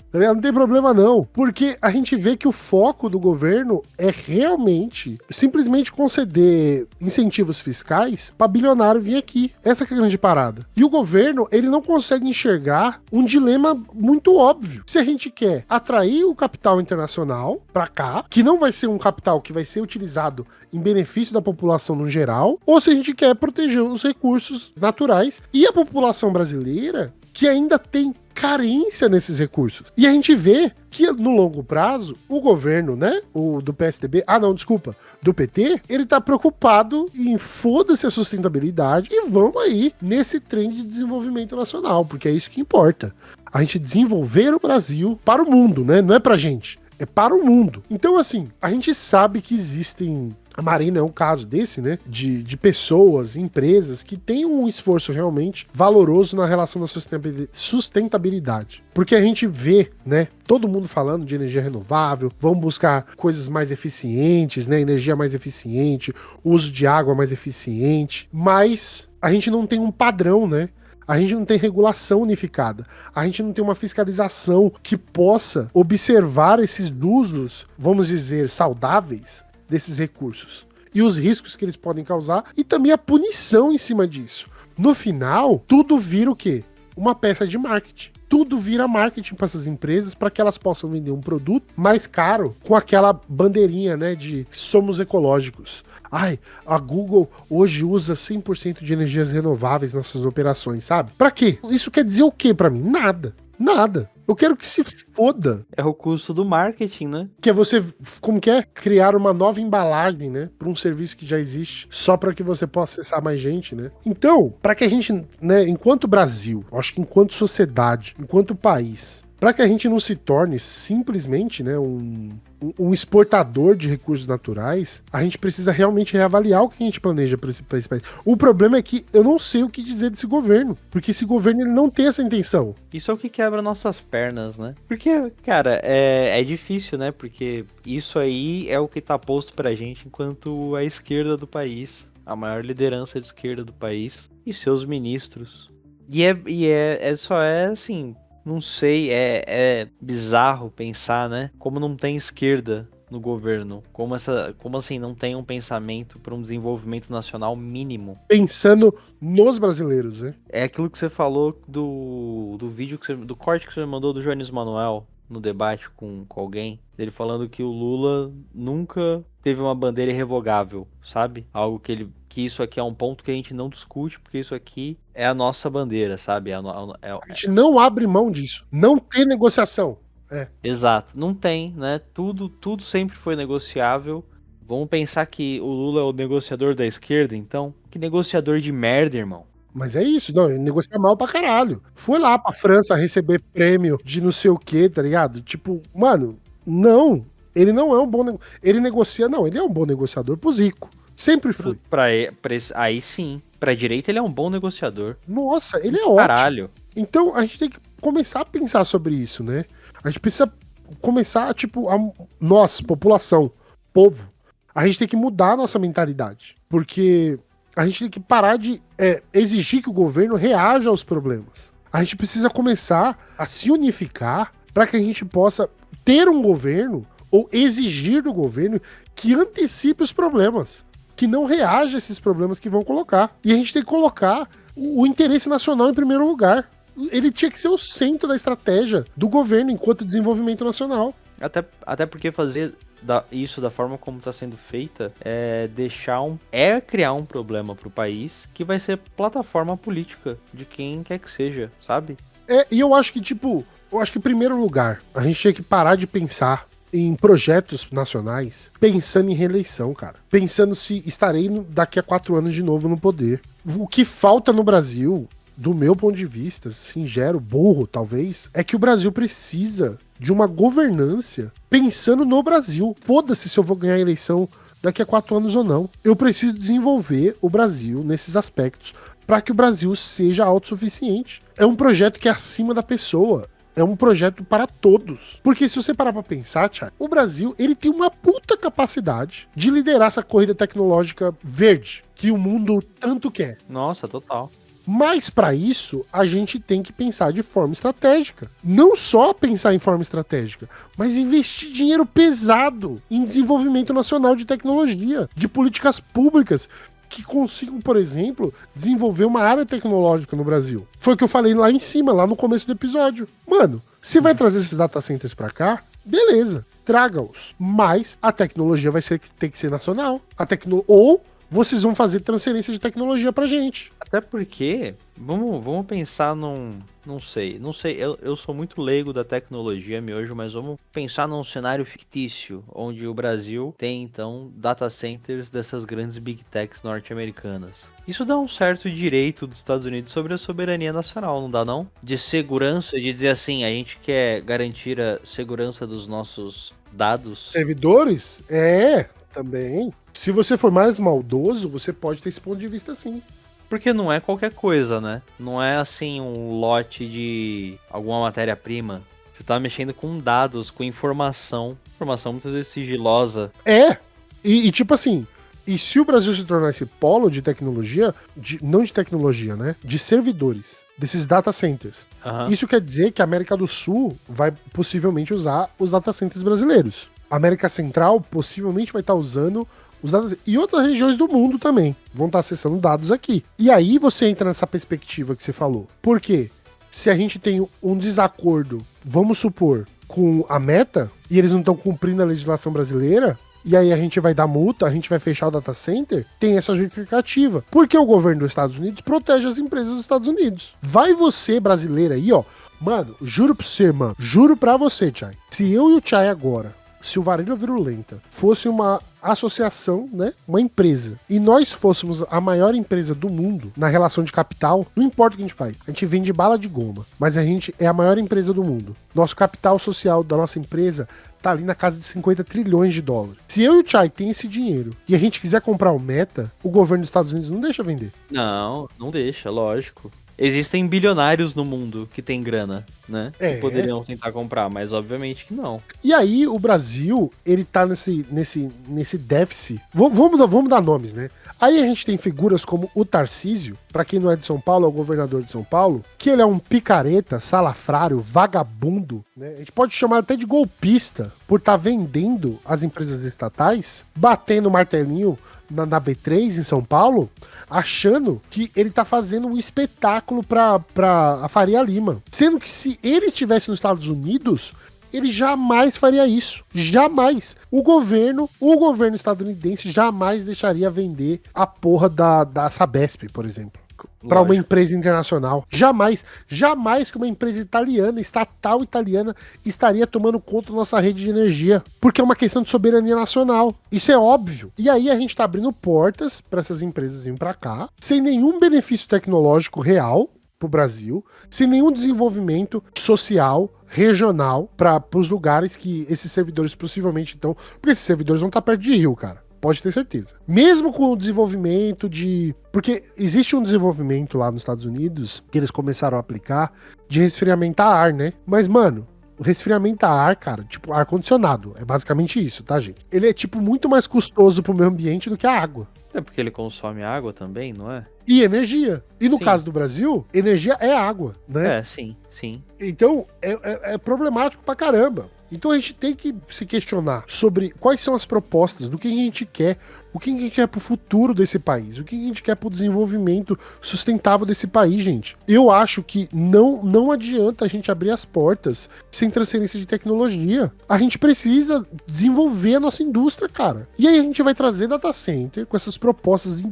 tá ligado? Não tem problema não, porque a gente vê que o foco do governo é realmente simplesmente conceder incentivos fiscais naturais para bilionário vir aqui. Essa que é a grande parada. E o governo, ele não consegue enxergar um dilema muito óbvio. Se a gente quer atrair o capital internacional para cá, que não vai ser um capital que vai ser utilizado em benefício da população no geral, ou se a gente quer proteger os recursos naturais e a população brasileira, que ainda tem carência nesses recursos. E a gente vê que no longo prazo, o governo, né, o do PSDB, do PT, ele tá preocupado em foda-se a sustentabilidade e vamos aí nesse trem de desenvolvimento nacional, porque é isso que importa. A gente desenvolver o Brasil para o mundo, né, não é pra gente, é para o mundo. Então, assim, a gente sabe que existem... A Marina é um caso desse, né? De pessoas, empresas que têm um esforço realmente valoroso na relação da sustentabilidade. Porque a gente vê, né? Todo mundo falando de energia renovável, vamos buscar coisas mais eficientes, né? Energia mais eficiente, uso de água mais eficiente. Mas a gente não tem um padrão, né? A gente não tem regulação unificada. A gente não tem uma fiscalização que possa observar esses usos, vamos dizer, saudáveis desses recursos e os riscos que eles podem causar e também a punição em cima disso. No final, tudo vira o quê? Uma peça de marketing. Tudo vira marketing para essas empresas para que elas possam vender um produto mais caro com aquela bandeirinha, né, de somos ecológicos. Ai, a Google hoje usa 100% de energias renováveis nas suas operações, sabe? Para quê? Isso quer dizer o quê para mim? Nada. Nada. Eu quero que se foda. É o custo do marketing, né? Que é você, como que é? Criar uma nova embalagem, né? Para um serviço que já existe, só para que você possa acessar mais gente, né? Então, para que a gente, né, enquanto Brasil, acho que enquanto sociedade, enquanto país, para que a gente não se torne simplesmente, né, um exportador de recursos naturais, a gente precisa realmente reavaliar o que a gente planeja para esse país. O problema é que eu não sei o que dizer desse governo, porque esse governo ele não tem essa intenção. Isso é o que quebra nossas pernas, né? Porque, cara, é difícil, né? Porque isso aí é o que tá posto pra gente enquanto a esquerda do país, a maior liderança de esquerda do país e seus ministros. Só assim... Não sei, é bizarro pensar, né? Como não tem esquerda no governo. Como assim não tem um pensamento para um desenvolvimento nacional mínimo? Pensando nos brasileiros, né? É aquilo que você falou do vídeo, do corte que você mandou do Jones Manuel no debate com alguém. Ele falando que o Lula nunca teve uma bandeira irrevogável, sabe? Algo que isso aqui é um ponto que a gente não discute, porque isso aqui é a nossa bandeira, sabe? A gente não abre mão disso. Não tem negociação. Exato. Não tem, né? Tudo sempre foi negociável. Vamos pensar que o Lula é o negociador da esquerda, então? Que negociador de merda, irmão. Mas é isso, não, ele negocia mal pra caralho. Foi lá pra França receber prêmio de não sei o que, tá ligado? Tipo, mano, não. Ele não é um bom negociador. Ele negocia, não, ele é um bom negociador pros ricos. Sempre foi. Aí sim. Pra direita ele é um bom negociador. Nossa, ele é ótimo. Caralho. Então a gente tem que começar a pensar sobre isso, né? A gente precisa começar, tipo, nós, população, povo, a gente tem que mudar a nossa mentalidade. Porque a gente tem que parar de exigir que o governo reaja aos problemas. A gente precisa começar a se unificar para que a gente possa ter um governo ou exigir do governo que antecipe os problemas, que não reaja a esses problemas que vão colocar. E a gente tem que colocar o interesse nacional em primeiro lugar. Ele tinha que ser o centro da estratégia do governo enquanto desenvolvimento nacional. Até porque fazer isso da forma como está sendo feita é criar um problema para o país que vai ser plataforma política de quem quer que seja, sabe? E eu acho que, em primeiro lugar, a gente tinha que parar de pensar em projetos nacionais pensando em reeleição, cara. Pensando se estarei daqui a 4 anos de novo no poder. O que falta no Brasil, do meu ponto de vista, singelo, burro talvez, é que o Brasil precisa de uma governância pensando no Brasil. Foda-se se eu vou ganhar a eleição daqui a 4 anos ou não. Eu preciso desenvolver o Brasil nesses aspectos para que o Brasil seja autossuficiente. É um projeto que é acima da pessoa. É um projeto para todos. Porque se você parar pra pensar, Thiago, o Brasil, ele tem uma puta capacidade de liderar essa corrida tecnológica verde que o mundo tanto quer. Nossa, total. Mas para isso, a gente tem que pensar de forma estratégica. Não só pensar em forma estratégica, mas investir dinheiro pesado em desenvolvimento nacional de tecnologia, de políticas públicas que consigam, por exemplo, desenvolver uma área tecnológica no Brasil. Foi o que eu falei lá em cima, lá no começo do episódio. Mano, se vai trazer esses data centers pra cá, beleza, traga-os. Mas a tecnologia vai ter que ser nacional. Ou vocês vão fazer transferência de tecnologia pra gente. Até porque, vamos pensar num... Não sei, eu sou muito leigo da tecnologia, miojo, mas vamos pensar num cenário fictício, onde o Brasil tem, então, data centers dessas grandes big techs norte-americanas. Isso dá um certo direito dos Estados Unidos sobre a soberania nacional, não dá não? De segurança, de dizer assim, a gente quer garantir a segurança dos nossos dados. Servidores? Também. Se você for mais maldoso, você pode ter esse ponto de vista sim. Porque não é qualquer coisa, né? Não é assim um lote de alguma matéria-prima. Você tá mexendo com dados, com informação. Informação muitas vezes sigilosa. E tipo assim, e se o Brasil se tornar esse polo de tecnologia, não de tecnologia, né? De servidores, desses data centers. Uhum. Isso quer dizer que a América do Sul vai possivelmente usar os data centers brasileiros. A América Central possivelmente vai estar usando os dados, e outras regiões do mundo também vão estar acessando dados aqui. E aí você entra nessa perspectiva que você falou. Por quê? Se a gente tem um desacordo, vamos supor, com a Meta, e eles não estão cumprindo a legislação brasileira, e aí a gente vai dar multa, a gente vai fechar o data center, tem essa justificativa. Porque o governo dos Estados Unidos protege as empresas dos Estados Unidos. Vai você, brasileiro aí, ó. Mano, juro pra você, mano. Juro pra você, Chay. Se eu e o Chay agora, se o Varília Virulenta fosse uma associação, né, uma empresa, e nós fôssemos a maior empresa do mundo na relação de capital, não importa o que a gente faz, a gente vende bala de goma, mas a gente é a maior empresa do mundo. Nosso capital social da nossa empresa tá ali na casa de 50 trilhões de dólares. Se eu e o Chay tem esse dinheiro e a gente quiser comprar o Meta, o governo dos Estados Unidos não deixa vender. Não deixa, lógico. Existem bilionários no mundo que tem grana, né? Que poderiam tentar comprar, mas obviamente que não. E aí o Brasil, ele tá nesse déficit. Vamos dar nomes, né? Aí a gente tem figuras como o Tarcísio, pra quem não é de São Paulo, é o governador de São Paulo, que ele é um picareta, salafrário, vagabundo, né? A gente pode chamar até de golpista por estar vendendo as empresas estatais, batendo martelinho na B3 em São Paulo, achando que ele tá fazendo um espetáculo pra a Faria Lima. Sendo que se ele estivesse nos Estados Unidos, ele jamais faria isso. Jamais. O governo estadunidense jamais deixaria vender a porra da Sabesp, por exemplo, para uma empresa internacional. Jamais que uma empresa italiana, estatal italiana, estaria tomando conta da nossa rede de energia, porque é uma questão de soberania nacional. Isso é óbvio. E aí a gente tá abrindo portas para essas empresas virem para cá, sem nenhum benefício tecnológico real pro Brasil, sem nenhum desenvolvimento social, regional, para os lugares que esses servidores possivelmente estão, porque esses servidores vão estar perto de rio, cara. Pode ter certeza. Mesmo com o desenvolvimento de... Porque existe um desenvolvimento lá nos Estados Unidos, que eles começaram a aplicar, de resfriamentar ar, né? Mas, mano, o resfriamentar ar, cara, tipo ar-condicionado, é basicamente isso, tá, gente? Ele é, tipo, muito mais custoso pro meio ambiente do que a água. É porque ele consome água também, não é? E energia. E no caso do Brasil, energia é água, né? É, sim. Então, é problemático pra caramba. Então a gente tem que se questionar sobre quais são as propostas, do que a gente quer, o que a gente quer pro futuro desse país, o que a gente quer pro desenvolvimento sustentável desse país, gente. Eu acho que não adianta a gente abrir as portas sem transferência de tecnologia. A gente precisa desenvolver a nossa indústria, cara. E aí a gente vai trazer data center com essas propostas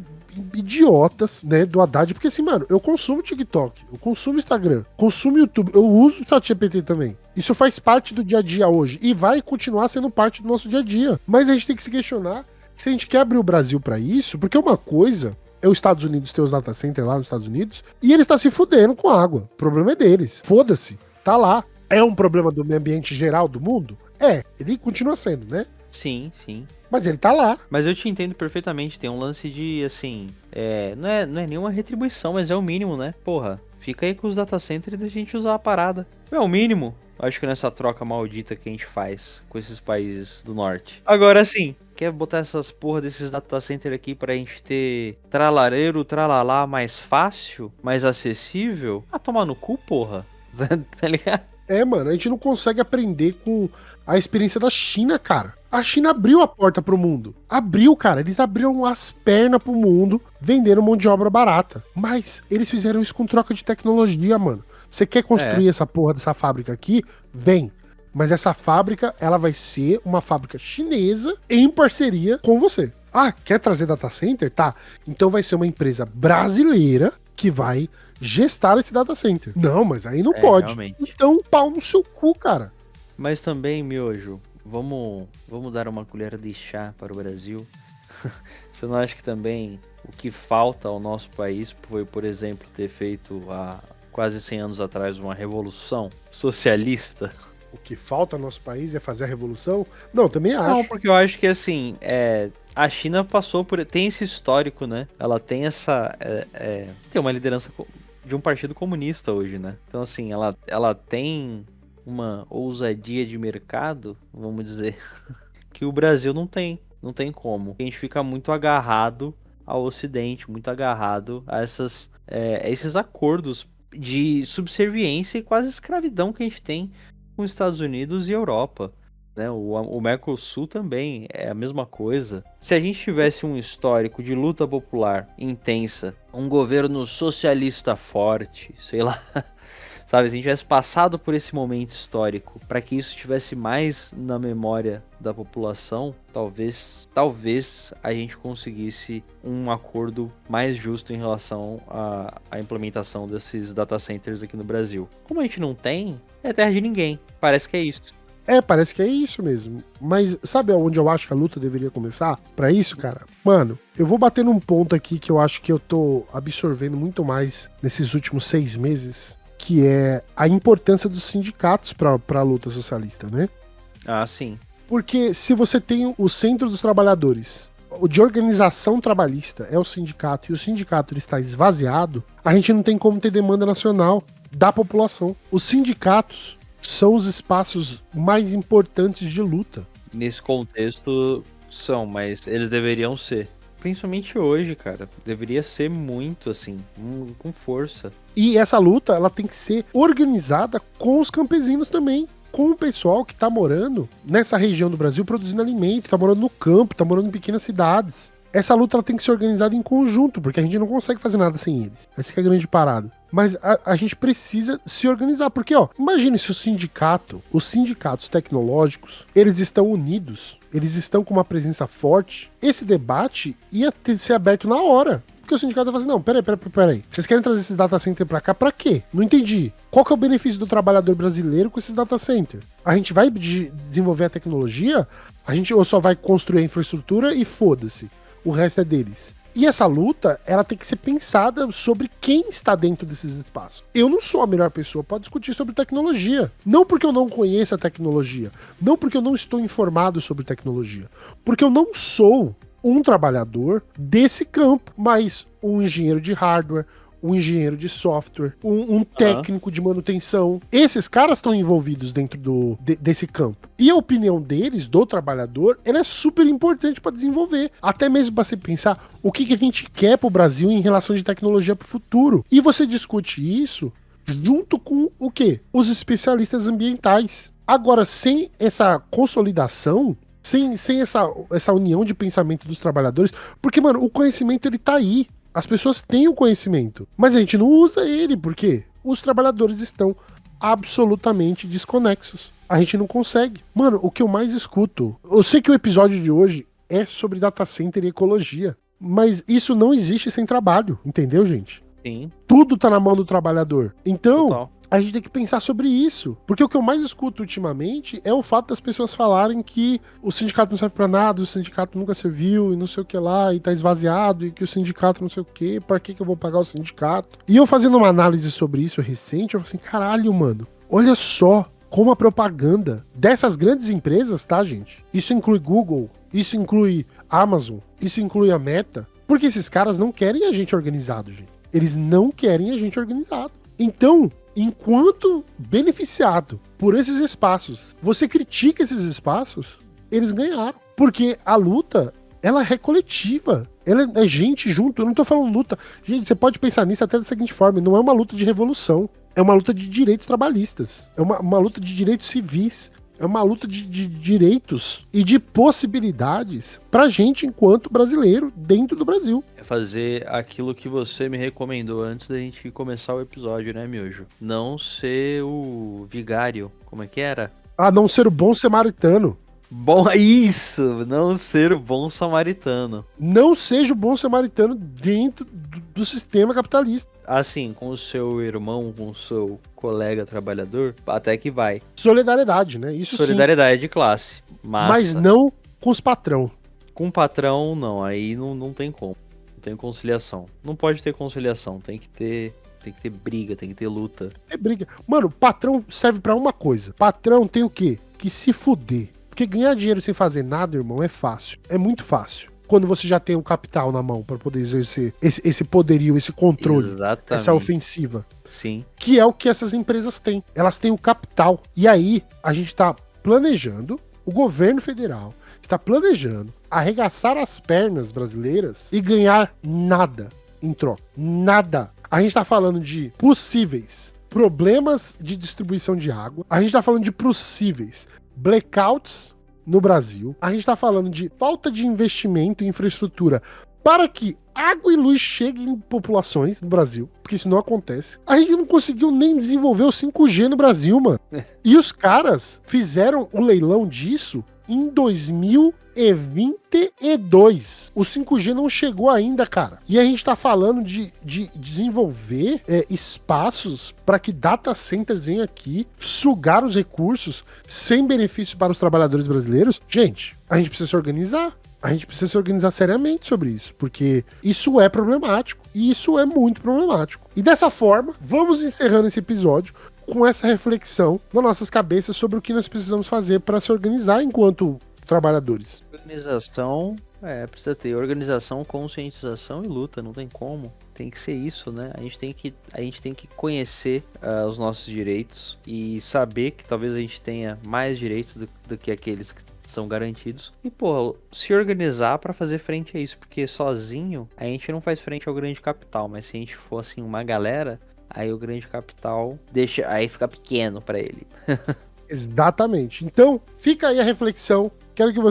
idiotas, né, do Haddad, porque assim, mano, eu consumo TikTok, eu consumo Instagram, consumo YouTube, eu uso o ChatGPT também. Isso faz parte do dia a dia hoje e vai continuar sendo parte do nosso dia a dia. Mas a gente tem que se questionar se a gente quer abrir o Brasil pra isso, porque uma coisa é os Estados Unidos ter os data centers lá nos Estados Unidos e eles estão se fudendo com água. O problema é deles. Foda-se. Tá lá. É um problema do meio ambiente geral do mundo? É. Ele continua sendo, né? Sim. Mas ele tá lá. Mas eu te entendo perfeitamente. Tem um lance de, assim... não é nenhuma retribuição, mas é o mínimo, né? Porra, fica aí com os data centers e a gente usar a parada. É o mínimo. Acho que nessa troca maldita que a gente faz com esses países do norte. Agora, assim, quer botar essas porra desses data center aqui pra gente ter tralareiro, tralalá mais fácil, mais acessível? Ah, tomar no cu, porra. Tá ligado? Mano, a gente não consegue aprender com a experiência da China, cara. A China abriu a porta pro mundo. Abriu, cara. Eles abriram as pernas pro mundo, vendendo mão de obra barata. Mas eles fizeram isso com troca de tecnologia, mano. Você quer construir essa porra dessa fábrica aqui? Vem. Mas essa fábrica, ela vai ser uma fábrica chinesa em parceria com você. Ah, quer trazer data center? Tá. Então vai ser uma empresa brasileira que vai gestar esse data center. Não, mas aí não pode. Realmente. Então, pau no seu cu, cara. Mas também, Miojo, vamos dar uma colher de chá para o Brasil. Você não acha que também o que falta ao nosso país foi, por exemplo, ter feito há quase 100 anos atrás uma revolução socialista? O que falta no nosso país é fazer a revolução? Não, também acho. Não, porque eu acho que assim, a China passou por. Tem esse histórico, né? Ela tem essa. Tem uma liderança de um partido comunista hoje, né? Então, assim, ela tem uma ousadia de mercado, vamos dizer, que o Brasil não tem. Não tem como. A gente fica muito agarrado ao Ocidente, muito agarrado a esses acordos de subserviência e quase escravidão que a gente tem com os Estados Unidos e Europa, né? O Mercosul também é a mesma coisa. Se a gente tivesse um histórico de luta popular intensa, um governo socialista forte, sei lá, sabe, se a gente tivesse passado por esse momento histórico, para que isso estivesse mais na memória da população, talvez a gente conseguisse um acordo mais justo em relação à implementação desses data centers aqui no Brasil. Como a gente não tem, é terra de ninguém. Parece que é isso. Parece que é isso mesmo. Mas sabe aonde eu acho que a luta deveria começar? Pra isso, cara? Mano, eu vou bater num ponto aqui que eu acho que eu tô absorvendo muito mais nesses últimos 6 meses, que é a importância dos sindicatos pra luta socialista, né? Ah, sim. Porque se você tem o Centro dos Trabalhadores, o de organização trabalhista é o sindicato, e o sindicato ele está esvaziado, a gente não tem como ter demanda nacional da população. Os sindicatos são os espaços mais importantes de luta. Nesse contexto são, mas eles deveriam ser. Principalmente hoje, cara. Deveria ser muito, assim, com força. E essa luta, ela tem que ser organizada com os campesinos também. Com o pessoal que tá morando nessa região do Brasil produzindo alimento, tá morando no campo, tá morando em pequenas cidades. Essa luta ela tem que ser organizada em conjunto, porque a gente não consegue fazer nada sem eles. Essa que é a grande parada. Mas a gente precisa se organizar, porque, ó, imagine se os sindicatos tecnológicos, eles estão unidos, eles estão com uma presença forte, esse debate ia ser aberto na hora. Porque o sindicato vai fazer, não, peraí. Vocês querem trazer esse data center pra cá pra quê? Não entendi. Qual que é o benefício do trabalhador brasileiro com esses data centers? A gente vai desenvolver a tecnologia? A gente ou só vai construir a infraestrutura e foda-se. O resto é deles. E essa luta, ela tem que ser pensada sobre quem está dentro desses espaços. Eu não sou a melhor pessoa para discutir sobre tecnologia. Não porque eu não conheço a tecnologia. Não porque eu não estou informado sobre tecnologia. Porque eu não sou um trabalhador desse campo, mas um engenheiro de hardware, um engenheiro de software, um técnico de manutenção. Esses caras estão envolvidos dentro desse campo. E a opinião deles, do trabalhador, ela é super importante para desenvolver. Até mesmo para você pensar o que a gente quer pro Brasil em relação de tecnologia pro futuro. E você discute isso junto com o quê? Os especialistas ambientais. Agora, sem essa consolidação, sem essa união de pensamento dos trabalhadores, porque, mano, o conhecimento ele tá aí. As pessoas têm o conhecimento, mas a gente não usa ele, porque os trabalhadores estão absolutamente desconexos. A gente não consegue. Mano, o que eu mais escuto... Eu sei que o episódio de hoje é sobre data center e ecologia, mas isso não existe sem trabalho, entendeu, gente? Sim. Tudo tá na mão do trabalhador. Então... Total. A gente tem que pensar sobre isso. Porque o que eu mais escuto ultimamente é o fato das pessoas falarem que o sindicato não serve pra nada, o sindicato nunca serviu e não sei o que lá, e tá esvaziado, e que o sindicato não sei o que, pra que eu vou pagar o sindicato? E eu fazendo uma análise sobre isso recente, eu falei assim, caralho, mano, olha só como a propaganda dessas grandes empresas, tá, gente? Isso inclui Google, isso inclui Amazon, isso inclui a Meta, porque esses caras não querem a gente organizado, gente. Eles não querem a gente organizado. Então, enquanto beneficiado por esses espaços, você critica esses espaços, eles ganharam. Porque a luta, ela é coletiva. Ela é gente junto. Eu não tô falando luta. Gente, você pode pensar nisso até da seguinte forma. Não é uma luta de revolução. É uma luta de direitos trabalhistas. É uma luta de direitos civis. É uma luta de direitos e de possibilidades pra gente enquanto brasileiro dentro do Brasil. É fazer aquilo que você me recomendou antes da gente começar o episódio, né, Miojo? Não ser o vigário. Como é que era? A não ser o bom samaritano. Bom, isso! Não ser o bom samaritano. Não seja o bom samaritano dentro do sistema capitalista. Assim, com o seu irmão, com o seu colega trabalhador, até que vai. Solidariedade, né? Isso Solidariedade de classe. sim. Mas Massa. não com os patrão. Com o patrão, não. Aí não tem como. Não tem conciliação. Não pode ter conciliação. Tem que ter briga, tem que ter luta. É briga. Mano, patrão serve pra uma coisa. Patrão tem o quê? Que se fuder. Porque ganhar dinheiro sem fazer nada, irmão, é fácil. É muito fácil. Quando você já tem um capital na mão pra poder exercer esse poderio, esse controle, Exatamente. essa ofensiva. Sim. Que é o que essas empresas têm. Elas têm o capital. E aí, a gente tá planejando, o governo federal está planejando arregaçar as pernas brasileiras e ganhar nada em troca. Nada. A gente tá falando de possíveis problemas de distribuição de água. A gente tá falando de possíveis blackouts no Brasil. A gente tá falando de falta de investimento em infraestrutura para que água e luz cheguem em populações no Brasil, porque isso não acontece. A gente não conseguiu nem desenvolver o 5G no Brasil, mano. E os caras fizeram o leilão disso em 2022. O 5G não chegou ainda, cara. E a gente tá falando de desenvolver espaços para que data centers venham aqui sugar os recursos sem benefício para os trabalhadores brasileiros. Gente, a gente precisa se organizar. A gente precisa se organizar seriamente sobre isso, porque isso é problemático. E isso é muito problemático. E dessa forma, vamos encerrando esse episódio com essa reflexão nas nossas cabeças sobre o que nós precisamos fazer para se organizar enquanto trabalhadores. Organização, precisa ter organização, conscientização e luta, não tem como. Tem que ser isso, né? A gente tem que conhecer os nossos direitos e saber que talvez a gente tenha mais direitos do que aqueles que são garantidos. E, pô, se organizar para fazer frente a isso, porque sozinho a gente não faz frente ao grande capital, mas se a gente for assim uma galera, aí o grande capital aí fica pequeno para ele. Exatamente. Então, fica aí a reflexão.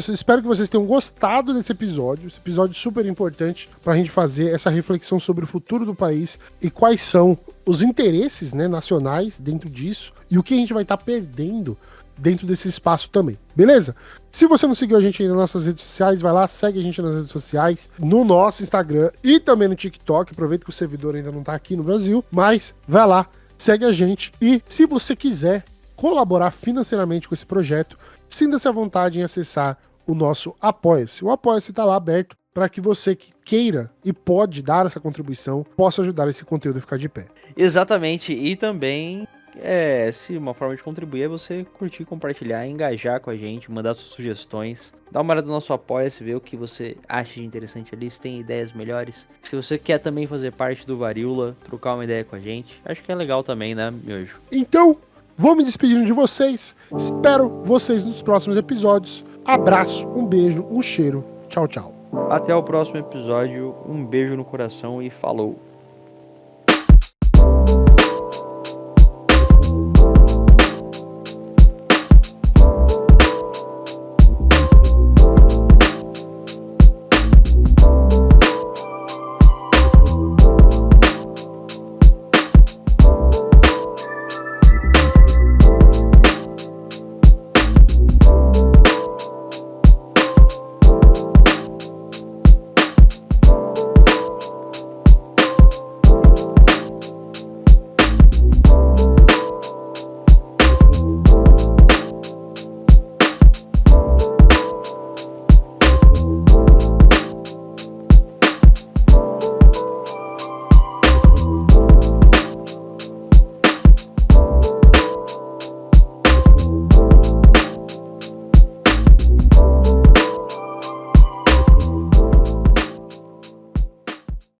Espero que vocês tenham gostado desse episódio. Esse episódio super importante para a gente fazer essa reflexão sobre o futuro do país e quais são os interesses, né, nacionais dentro disso e o que a gente vai estar perdendo dentro desse espaço também. Beleza? Se você não seguiu a gente ainda nas nossas redes sociais, vai lá, segue a gente nas redes sociais, no nosso Instagram e também no TikTok. Aproveita que o servidor ainda não tá aqui no Brasil, mas vai lá, segue a gente. E se você quiser colaborar financeiramente com esse projeto, sinta-se à vontade em acessar o nosso Apoia-se. O Apoia-se está lá aberto para que você que queira e pode dar essa contribuição possa ajudar esse conteúdo a ficar de pé. Exatamente, e também se uma forma de contribuir é você curtir, compartilhar, engajar com a gente, mandar suas sugestões, dá uma olhada no nosso Apoia-se, ver o que você acha de interessante ali, se tem ideias melhores. Se você quer também fazer parte do Varíola, trocar uma ideia com a gente, acho que é legal também, né, Miojo? Então, vou me despedindo de vocês, espero vocês nos próximos episódios. Abraço, um beijo, um cheiro, tchau, tchau. Até o próximo episódio, um beijo no coração e falou!